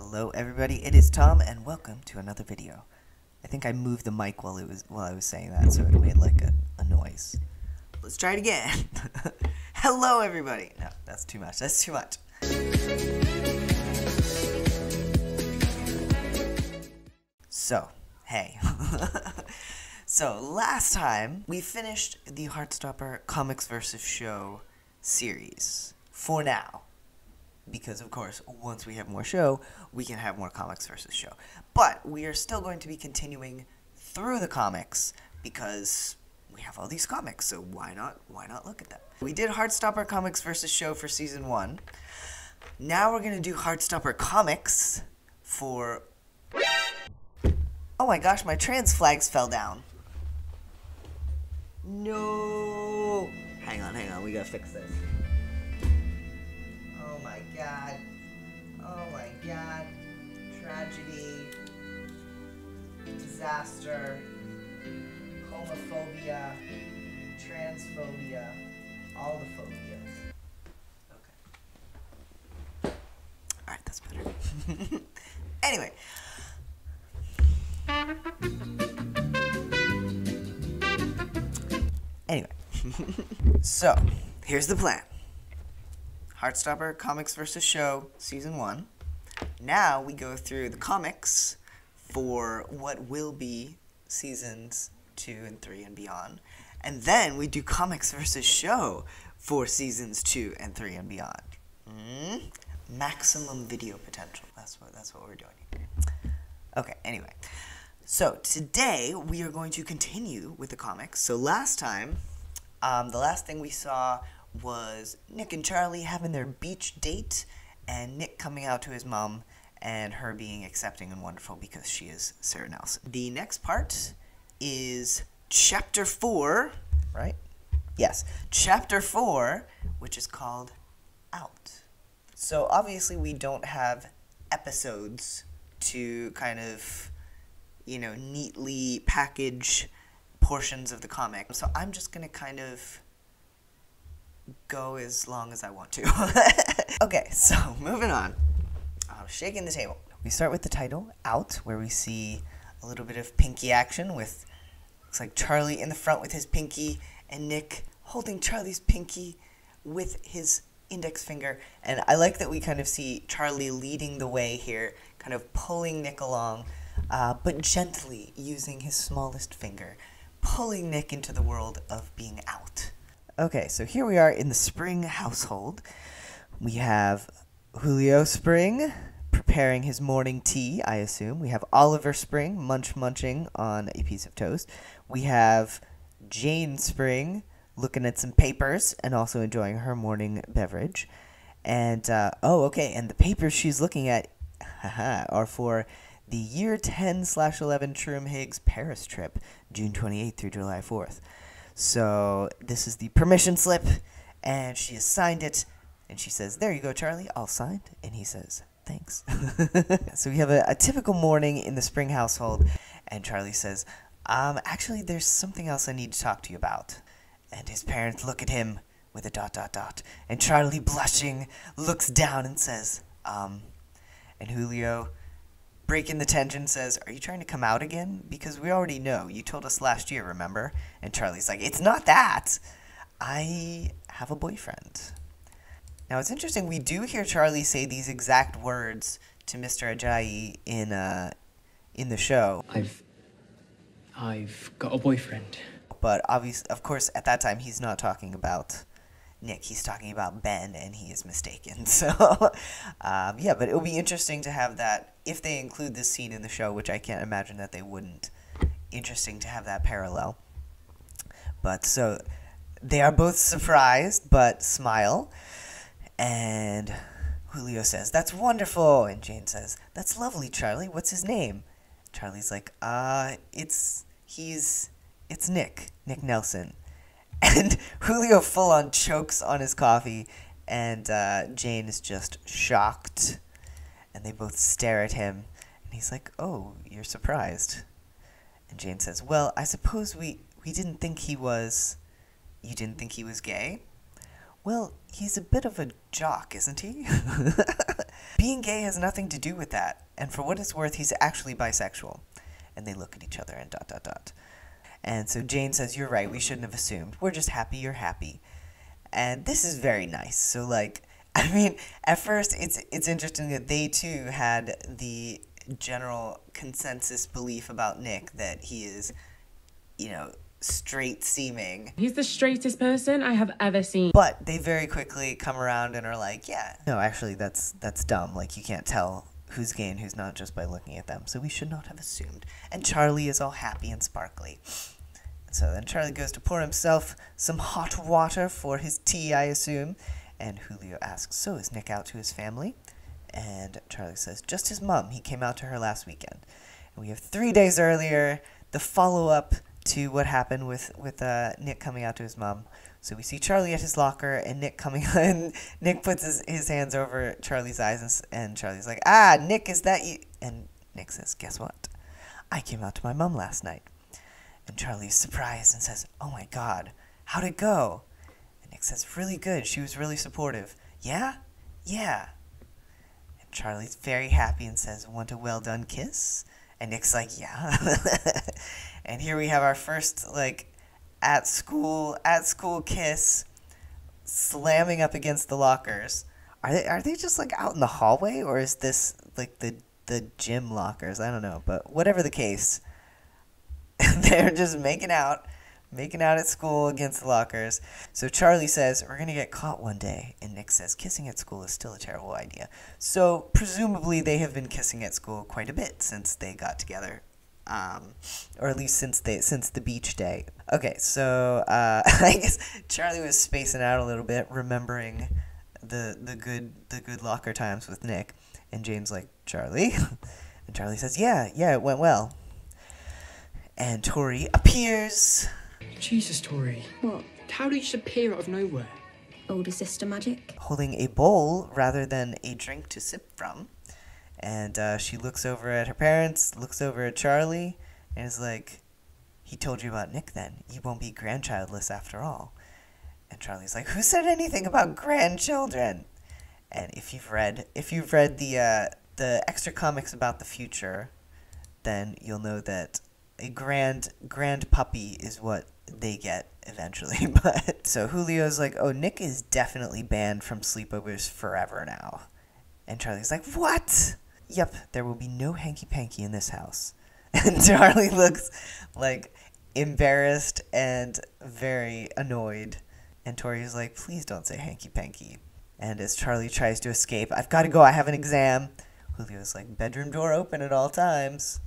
Hello everybody, it is Tom and welcome to another video. I think I moved the mic while I was saying that, so it made like a noise. Let's try it again. Hello everybody. No, that's too much. That's too much. So, hey. So, last time we finished the Heartstopper Comics vs. Show series. For now. Because, of course, once we have more show, we can have more comics versus show. But we are still going to be continuing through the comics because we have all these comics, so why not look at them? We did Heartstopper Comics versus Show for Season 1. Now we're going to do Heartstopper Comics for... Oh my gosh, my trans flags fell down. No! Hang on, we gotta fix this. Oh my god, tragedy, disaster, homophobia, transphobia, all the phobias. Okay. Alright, that's better. Anyway. So, here's the plan. Heartstopper Comics vs. Show, Season 1. Now we go through the comics for what will be Seasons 2 and 3 and beyond. And then we do Comics vs. Show for Seasons 2 and 3 and beyond. Maximum video potential. That's what we're doing. Okay, anyway. So, today we are going to continue with the comics. So, last time, the last thing we saw was Nick and Charlie having their beach date, and Nick coming out to his mom, and her being accepting and wonderful because she is Sarah Nelson. The next part is Chapter 4, right? Yes, Chapter 4, which is called Out. So obviously we don't have episodes to kind of, neatly package portions of the comic. So I'm just going to kind of go as long as I want to. Okay, so moving on. Shaking the table. We start with the title, Out, where we see a little bit of Pinky action with, looks like Charlie in the front with his pinky, and Nick holding Charlie's pinky with his index finger. And I like that we kind of see Charlie leading the way here, kind of pulling Nick along, but gently using his smallest finger, pulling Nick into the world of being out. Okay, so here we are in the Spring household. We have Julio Spring preparing his morning tea, I assume. We have Oliver Spring munching on a piece of toast. We have Jane Spring looking at some papers and also enjoying her morning beverage. And, and the papers she's looking at are for the year 10/11 Truman Higgs Paris trip, June 28th through July 4th. So this is the permission slip, and she has signed it, and she says, "There you go, Charlie, all signed." And he says, "Thanks." So we have a typical morning in the Spring household, and Charlie says, actually, there's something else I need to talk to you about. And his parents look at him with a ... And Charlie, blushing, looks down and says, And Julio, breaking the tension, says, "Are you trying to come out again? Because we already know. You told us last year, remember?" And Charlie's like, "It's not that. I have a boyfriend." Now, it's interesting. We do hear Charlie say these exact words to Mr. Ajayi in the show. I've got a boyfriend. But obviously, of course, at that time, he's not talking about Nick. He's talking about Ben, and he is mistaken. So, yeah, but it'll be interesting to have that, if they include this scene in the show, which I can't imagine that they wouldn't. Interesting to have that parallel. But, so, they are both surprised, but smile. And Julio says, "That's wonderful." And Jane says, "That's lovely, Charlie. What's his name?" Charlie's like, it's Nick Nelson. And Julio full-on chokes on his coffee, and Jane is just shocked. And they both stare at him, and he's like, "Oh, you're surprised." And Jane says, "Well, I suppose we didn't think he was... You didn't think he was gay?" "Well, he's a bit of a jock, isn't he?" Being gay has nothing to do with that, and for what it's worth, he's actually bisexual. And they look at each other and dot dot dot. And so Jane says, you're right, we shouldn't have assumed. We're just happy you're happy. And this is very nice. So, like, I mean, at first, it's interesting that they, too, had the general consensus belief about Nick that he is, you know, straight-seeming. He's the straightest person I have ever seen. But they very quickly come around and are like, yeah, no, actually, that's dumb. Like, you can't tell who's gay and who's not just by looking at them. So we should not have assumed. And Charlie is all happy and sparkly. So then Charlie goes to pour himself some hot water for his tea, I assume. And Julio asks, so is Nick out to his family? And Charlie says, just his mom. He came out to her last weekend. And we have 3 days earlier, the follow-up to what happened with Nick coming out to his mom. So we see Charlie at his locker, and Nick coming in. Nick puts his hands over Charlie's eyes, and Charlie's like, ah, Nick, is that you? And Nick says, guess what? I came out to my mom last night. And Charlie's surprised and says, oh my God, how'd it go? And Nick says, really good. She was really supportive. Yeah? Yeah. And Charlie's very happy and says, want a well-done kiss? And Nick's like, yeah. And here we have our first, like, at school kiss, slamming up against the lockers. Are they just, like, out in the hallway? Or is this, like, the gym lockers? I don't know. But whatever the case, they're just making out at school against the lockers. So Charlie says, we're going to get caught one day. And Nick says, kissing at school is still a terrible idea. So presumably they have been kissing at school quite a bit since they got together. Or at least since the beach day. Okay, so I guess Charlie was spacing out a little bit, remembering the good locker times with Nick. And Jane's like, Charlie? And Charlie says, yeah, it went well. And Tori appears. Jesus, Tori. What? How did you just appear out of nowhere? Older sister magic? Holding a bowl rather than a drink to sip from. And she looks over at her parents, looks over at Charlie, and is like, he told you about Nick then. You won't be grandchildless after all. And Charlie's like, who said anything about grandchildren? And if you've read the extra comics about the future, then you'll know that a grand puppy is what they get eventually. But so Julio's like, oh, Nick is definitely banned from sleepovers forever now. And Charlie's like, what? Yep, there will be no hanky-panky in this house. And Charlie looks, like, embarrassed and very annoyed. And Tori's like, please don't say hanky-panky. And as Charlie tries to escape, I've got to go, I have an exam. Julio's like, bedroom door open at all times.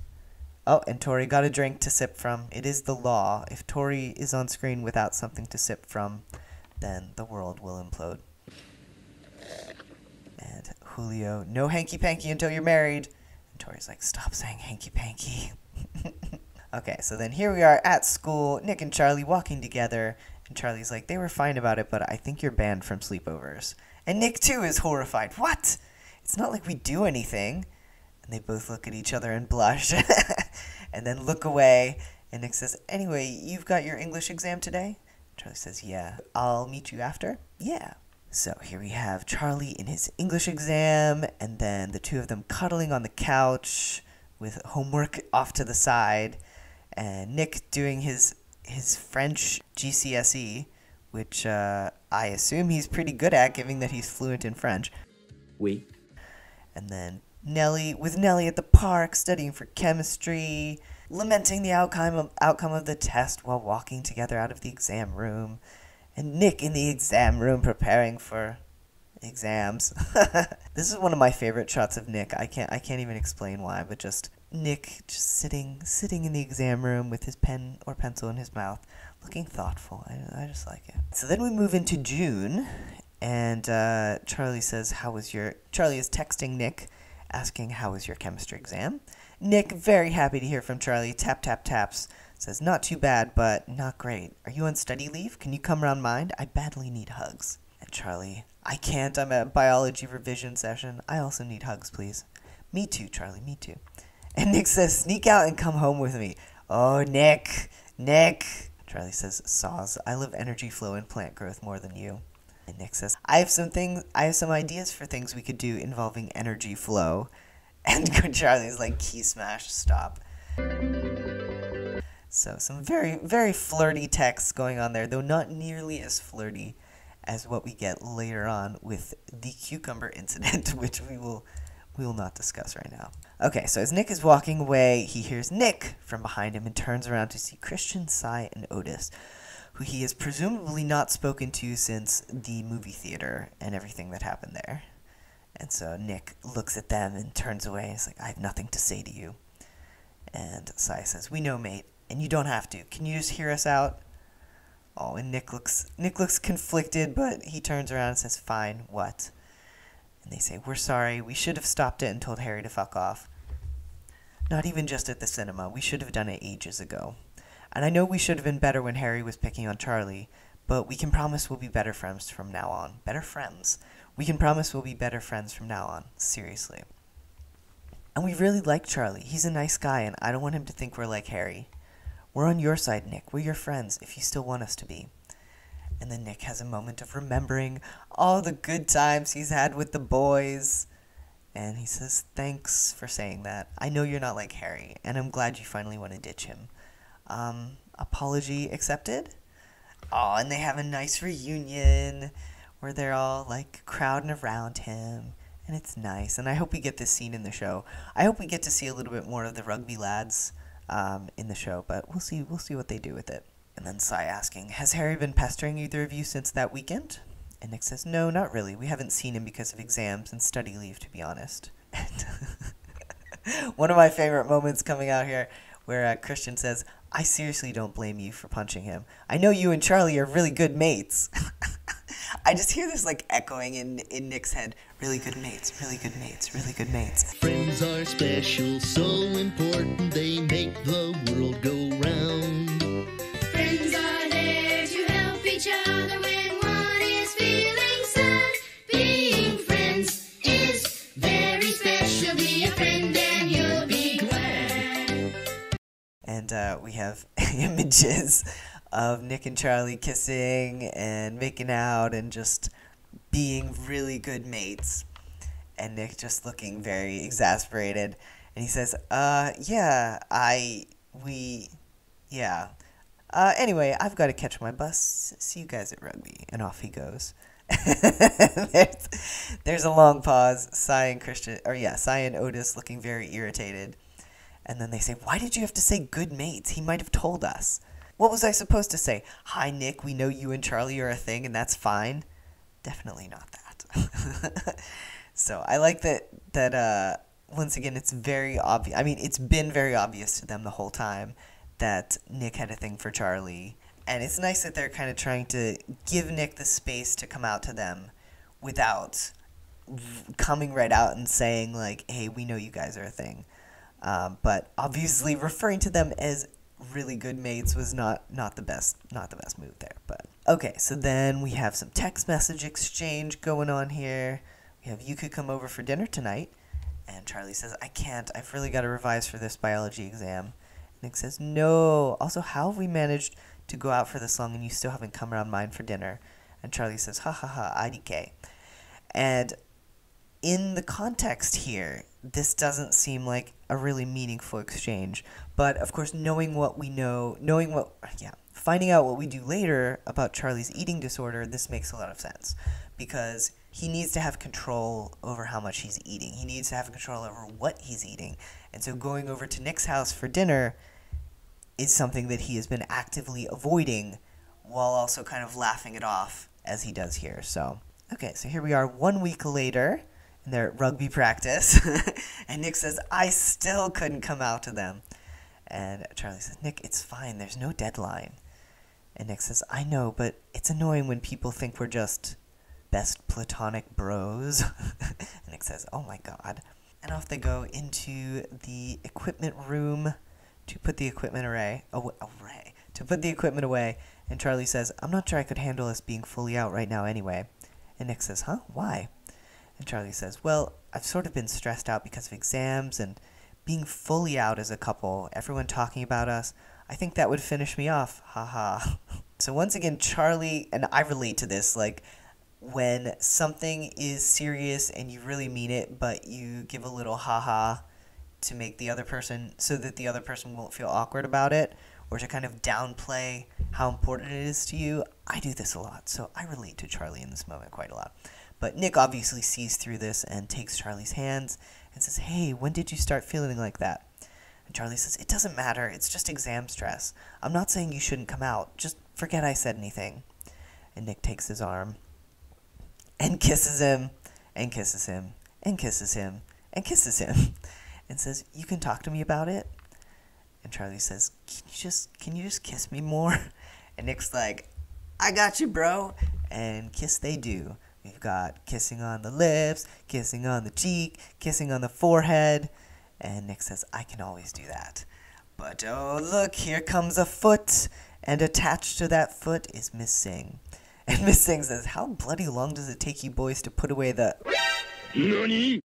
Oh, and Tori got a drink to sip from. It is the law. If Tori is on screen without something to sip from, then the world will implode. And Julio, no hanky-panky until you're married. And Tori's like, stop saying hanky-panky. Okay, so then here we are at school, Nick and Charlie walking together. And Charlie's like, they were fine about it, but I think you're banned from sleepovers. And Nick, too, is horrified. What? It's not like we do anything. And they both look at each other and blush. And then look away. And Nick says, anyway, you've got your English exam today? Charlie says, yeah. I'll meet you after? Yeah. So here we have Charlie in his English exam, and then the two of them cuddling on the couch with homework off to the side, and Nick doing his French GCSE, which I assume he's pretty good at, given that he's fluent in French. Oui. And then Nellie at the park studying for chemistry, lamenting the outcome of the test while walking together out of the exam room. And Nick in the exam room preparing for exams. This is one of my favorite shots of Nick. I can't even explain why, but just Nick just sitting in the exam room with his pen or pencil in his mouth, looking thoughtful. I just like it. So then we move into June, and Charlie says, Charlie is texting Nick, asking, how was your chemistry exam? Nick, very happy to hear from Charlie, taps, says, not too bad, but not great. Are you on study leave? Can you come around mine? I badly need hugs. And Charlie, I can't. I'm at biology revision session. I also need hugs, please. Me too, Charlie, me too. And Nick says, sneak out and come home with me. Oh, Nick. Charlie says, saws. I love energy flow and plant growth more than you. And Nick says, I have some ideas for things we could do involving energy flow. And Charlie's like, key smash, stop. So some very, very flirty texts going on there, though not nearly as flirty as what we get later on with the cucumber incident, which we will not discuss right now. Okay, so as Nick is walking away, he hears Nick from behind him and turns around to see Christian, Sai, and Otis, who he has presumably not spoken to since the movie theater and everything that happened there. And so Nick looks at them and turns away. He's like, I have nothing to say to you. And Sai says, we know, mate, and you don't have to. Can you just hear us out? Oh, and Nick looks conflicted, but he turns around and says, fine, what? And they say, we're sorry. We should have stopped it and told Harry to fuck off. Not even just at the cinema. We should have done it ages ago. And I know we should have been better when Harry was picking on Charlie, but we can promise we'll be better friends from now on. Better friends. We can promise we'll be better friends from now on. Seriously. And we really like Charlie. He's a nice guy, and I don't want him to think we're like Harry. We're on your side, Nick. We're your friends, if you still want us to be. And then Nick has a moment of remembering all the good times he's had with the boys. And he says, thanks for saying that. I know you're not like Harry, and I'm glad you finally want to ditch him. Apology accepted? Oh, and they have a nice reunion where they're all, like, crowding around him. And it's nice. And I hope we get this scene in the show. I hope we get to see a little bit more of the rugby lads in the show, but we'll see what they do with it. And then Sai asking, has Harry been pestering either of you since that weekend? And Nick says, no, not really. We haven't seen him because of exams and study leave, to be honest. And one of my favorite moments coming out here where Christian says, I seriously don't blame you for punching him. I know you and Charlie are really good mates. I just hear this like echoing in Nick's head. Really good mates, really good mates, really good mates. Friends are special, so important, they make the world go round. Friends are there to help each other when one is feeling sad. Being friends is very special. Be a friend and you'll be glad. And we have images of Nick and Charlie kissing and making out and just being really good mates. And Nick just looking very exasperated. And he says, yeah. Anyway, I've got to catch my bus. See you guys at rugby. And off he goes. there's a long pause. Sai and Otis looking very irritated. And then they say, why did you have to say good mates? He might have told us. What was I supposed to say? Hi, Nick, we know you and Charlie are a thing, and that's fine. Definitely not that. So I like that once again, it's very obvious. I mean, it's been very obvious to them the whole time that Nick had a thing for Charlie. And it's nice that they're kind of trying to give Nick the space to come out to them without coming right out and saying, like, hey, we know you guys are a thing. But obviously referring to them as really good mates was not the best move there. But okay, so then we have some text message exchange going on here. We have, you could come over for dinner tonight. And Charlie says, I can't. I've really got to revise for this biology exam. Nick says, no. Also, how have we managed to go out for this long and you still haven't come around mine for dinner? And Charlie says, ha ha ha, IDK. And in the context here, this doesn't seem like a really meaningful exchange. But, of course, finding out what we do later about Charlie's eating disorder, this makes a lot of sense. Because he needs to have control over how much he's eating. He needs to have control over what he's eating. And so going over to Nick's house for dinner is something that he has been actively avoiding while also kind of laughing it off as he does here. So, okay, so here we are 1 week later in their rugby practice. And Nick says, I still couldn't come out to them. And Charlie says, Nick, it's fine. There's no deadline. And Nick says, I know, but it's annoying when people think we're just best platonic bros. And Nick says, oh my god. And off they go into the equipment room to put the equipment away. And Charlie says, I'm not sure I could handle us being fully out right now anyway. And Nick says, huh? Why? And Charlie says, well, I've sort of been stressed out because of exams and being fully out as a couple, everyone talking about us. I think that would finish me off. Ha ha. So once again, Charlie, and I relate to this, like, when something is serious and you really mean it, but you give a little haha to make the other person, so that the other person won't feel awkward about it, or to kind of downplay how important it is to you. I do this a lot, so I relate to Charlie in this moment quite a lot. But Nick obviously sees through this and takes Charlie's hands and says, hey, when did you start feeling like that? And Charlie says, it doesn't matter, it's just exam stress. I'm not saying you shouldn't come out, just forget I said anything. And Nick takes his arm and kisses him, and kisses him, and kisses him, and kisses him, and says, you can talk to me about it? And Charlie says, can you just kiss me more? And Nick's like, I got you, bro. And kiss they do. We've got kissing on the lips, kissing on the cheek, kissing on the forehead. And Nick says, I can always do that. But oh, look, here comes a foot. And attached to that foot is Miss Singh. And Miss Singh says, how bloody long does it take you boys to put away the... NANI?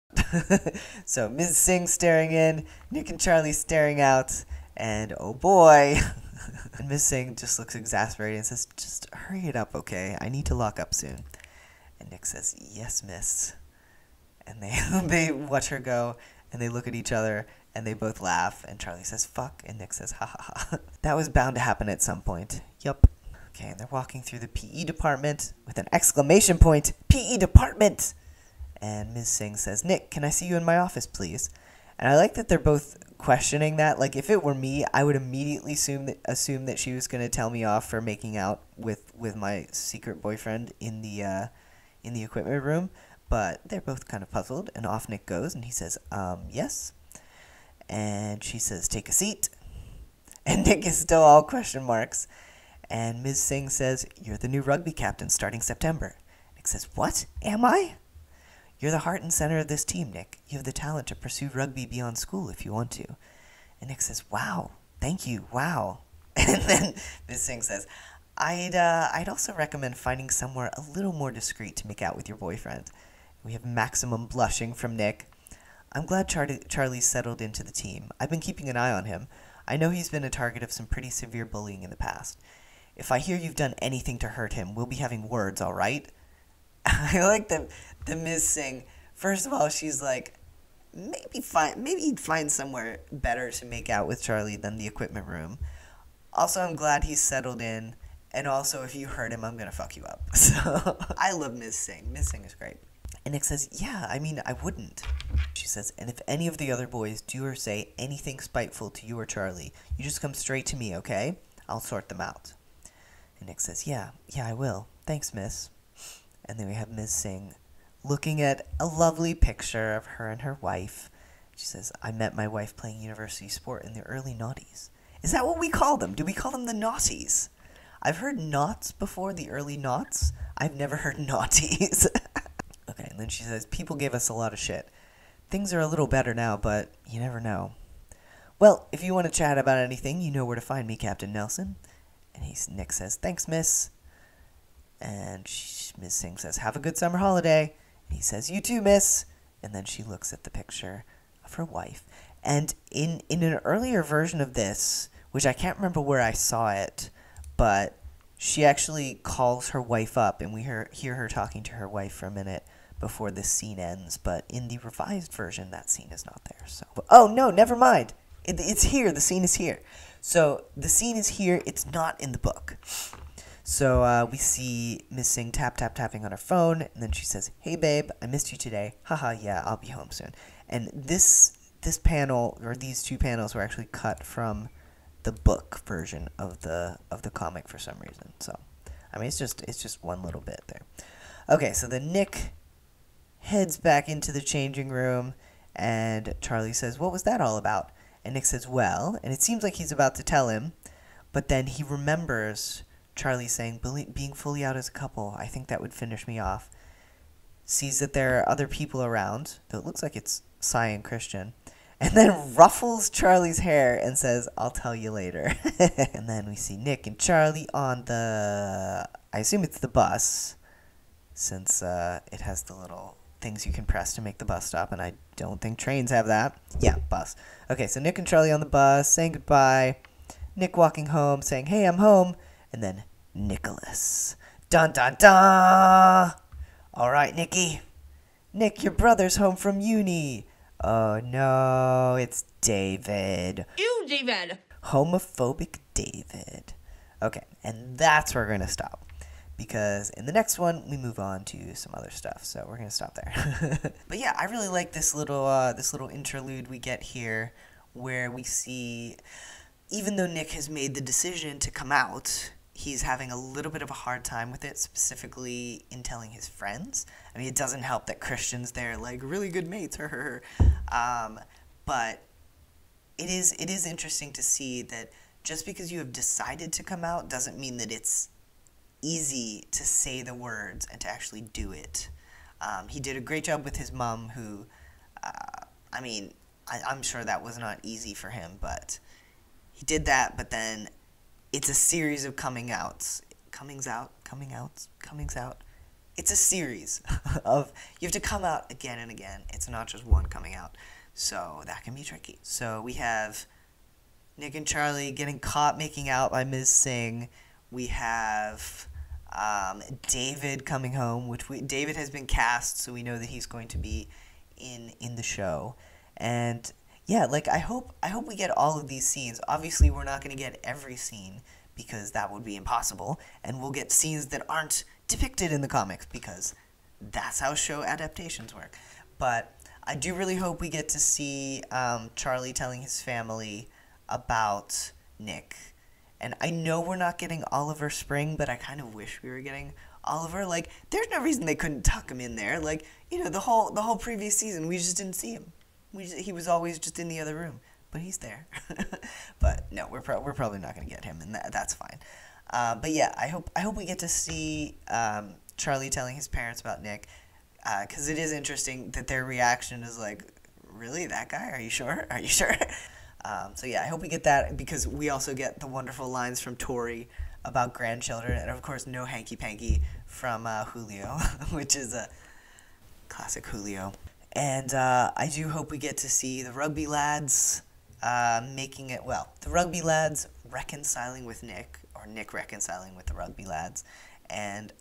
So Ms. Singh staring in, Nick and Charlie staring out, and oh boy. And Ms. Singh just looks exasperated and says, just hurry it up, okay? I need to lock up soon. And Nick says, yes, miss. And they watch her go, and they look at each other, and they both laugh, and Charlie says, fuck, and Nick says, ha ha ha. That was bound to happen at some point. Yup. Okay, and they're walking through the PE department with an exclamation point. PE department! And Ms. Singh says, Nick, can I see you in my office, please? And I like that they're both questioning that. Like, if it were me, I would immediately assume that she was going to tell me off for making out with my secret boyfriend in the equipment room. But they're both kind of puzzled, and off Nick goes, and he says, yes. And she says, take a seat. And Nick is still all question marks. And Ms. Singh says, you're the new rugby captain starting September. Nick says, what? Am I? You're the heart and center of this team, Nick. You have the talent to pursue rugby beyond school if you want to. And Nick says, wow, thank you, wow. And then Ms. Singh says, I'd also recommend finding somewhere a little more discreet to make out with your boyfriend. We have maximum blushing from Nick. I'm glad Charlie's settled into the team. I've been keeping an eye on him. I know he's been a target of some pretty severe bullying in the past. If I hear you've done anything to hurt him, we'll be having words, all right? I like the Ms. Singh. First of all, she's like, maybe he'd find somewhere better to make out with Charlie than the equipment room. Also, I'm glad he's settled in. And also, if you hurt him, I'm going to fuck you up. So, I love Ms. Singh. Ms. Singh is great. And Nick says, yeah, I mean, I wouldn't. She says, and if any of the other boys do or say anything spiteful to you or Charlie, you just come straight to me, okay? I'll sort them out. And Nick says, yeah, I will. Thanks, miss. And then we have Ms. Singh looking at a lovely picture of her and her wife. She says, I met my wife playing university sport in the early noughties. Is that what we call them? Do we call them the naughties? I've heard knots before, the early knots. I've never heard naughties. Okay, and then she says, people gave us a lot of shit. Things are a little better now, but you never know. Well, if you want to chat about anything, you know where to find me, Captain Nelson. And Nick says, thanks, miss. And Ms. Singh says, have a good summer holiday. And he says, you too, miss. And then she looks at the picture of her wife. And in an earlier version of this, which I can't remember where I saw it, but she actually calls her wife up, and we hear her talking to her wife for a minute before this scene ends. But in the revised version, that scene is not there. So, oh, no, never mind. It's here. The scene is here. So the scene is here. It's not in the book. So we see Miss Singh tapping on her phone, and then she says, hey, babe, I missed you today. Haha, yeah, I'll be home soon. And this panel, or these two panels, were actually cut from the book version of the comic for some reason. So, I mean, it's just one little bit there. Okay, so then Nick heads back into the changing room, and Charlie says, what was that all about? And Nick says, well, and it seems like he's about to tell him, but then he remembers Charlie saying, being fully out as a couple, I think that would finish me off. Sees that there are other people around, though it looks like it's Cy and Christian, and then ruffles Charlie's hair and says, I'll tell you later. And then we see Nick and Charlie on I assume it's the bus, since it has the little things you can press to make the bus stop, and I don't think trains have that. Yeah, bus. Okay, so Nick and Charlie on the bus, saying goodbye. Nick walking home, saying, hey, I'm home. And then Nicholas. Dun, dun, dun! All right, Nicky. Nick, your brother's home from uni. Oh no, it's David. Ew, David. Homophobic David. Okay, and that's where we're going to stop. Because in the next one, we move on to some other stuff. So we're going to stop there. But yeah, I really like this little interlude we get here where we see, even though Nick has made the decision to come out, he's having a little bit of a hard time with it, specifically in telling his friends. I mean, it doesn't help that Christian's there, like, really good mates, but it is interesting to see that just because you have decided to come out doesn't mean that it's easy to say the words and to actually do it. He did a great job with his mom, who, I mean, I'm sure that was not easy for him, but he did that, but then it's a series of comings out. It's a series of, you have to come out again and again. It's not just one coming out. So that can be tricky. So we have Nick and Charlie getting caught making out by Ms. Singh. We have David coming home, which David has been cast, so we know that he's going to be in the show. And yeah, like I hope we get all of these scenes. Obviously, we're not going to get every scene because that would be impossible, and we'll get scenes that aren't depicted in the comics because that's how show adaptations work. But I do really hope we get to see Charlie telling his family about Nick. And I know we're not getting Oliver Spring, but I kind of wish we were getting Oliver. Like, there's no reason they couldn't tuck him in there. Like, you know, the whole previous season, we just didn't see him. He was always just in the other room, but he's there. But no, we're probably not going to get him, and that's fine. But yeah, I hope we get to see Charlie telling his parents about Nick, because it is interesting that their reaction is like, really, that guy? Are you sure? Are you sure? So yeah, I hope we get that, because we also get the wonderful lines from Tori about grandchildren, and of course no Hanky Panky from Julio, which is a classic Julio. And I do hope we get to see the rugby lads the rugby lads reconciling with Nick, or Nick reconciling with the rugby lads, and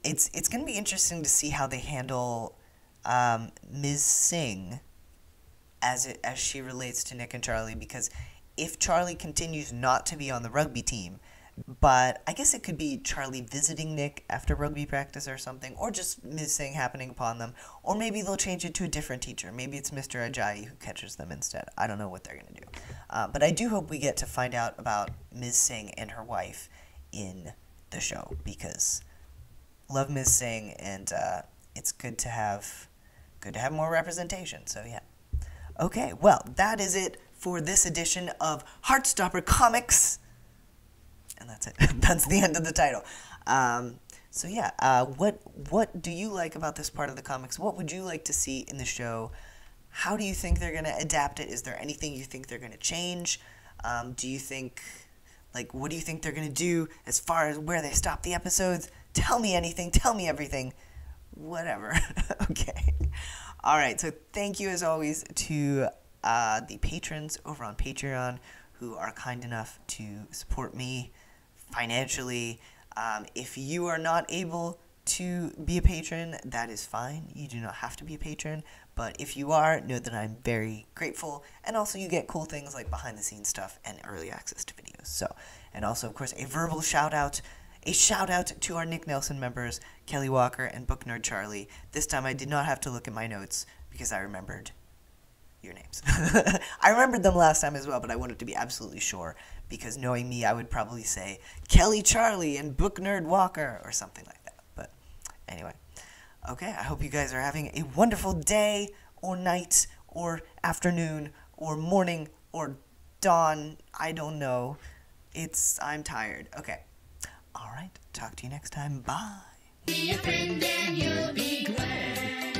it's going to be interesting to see how they handle Ms. Singh as she relates to Nick and Charlie, because if Charlie continues not to be on the rugby team, but I guess it could be Charlie visiting Nick after rugby practice or something, or just Ms. Singh happening upon them, or maybe they'll change it to a different teacher. Maybe it's Mr. Ajayi who catches them instead. I don't know what they're going to do. But I do hope we get to find out about Ms. Singh and her wife in the show, because love Ms. Singh, and it's good to have more representation. So yeah. Okay, well, that is it for this edition of Heartstopper Comics. And that's it. That's the end of the title. So yeah, what do you like about this part of the comics? What would you like to see in the show? How do you think they're going to adapt it? Is there anything you think they're going to change? Do you think, like, what do you think they're going to do as far as where they stop the episodes? Tell me anything. Tell me everything. Whatever. Okay. All right. So thank you, as always, to the patrons over on Patreon who are kind enough to support me financially. If you are not able to be a patron, that is fine. You do not have to be a patron. But if you are, know that I'm very grateful. And also you get cool things like behind-the-scenes stuff and early access to videos. So, and also, of course, a verbal shout-out. A shout-out to our Nick Nelson members, Kelly Walker and Book Nerd Charlie. This time I did not have to look at my notes because I remembered your names. I remembered them last time as well, but I wanted to be absolutely sure, because knowing me, I would probably say Kelly Charlie and Book Nerd Walker or something like that. But anyway, okay, I hope you guys are having a wonderful day or night or afternoon or morning or dawn. I don't know. I'm tired. Okay. All right. Talk to you next time. Bye. Be a friend and you'll be glad.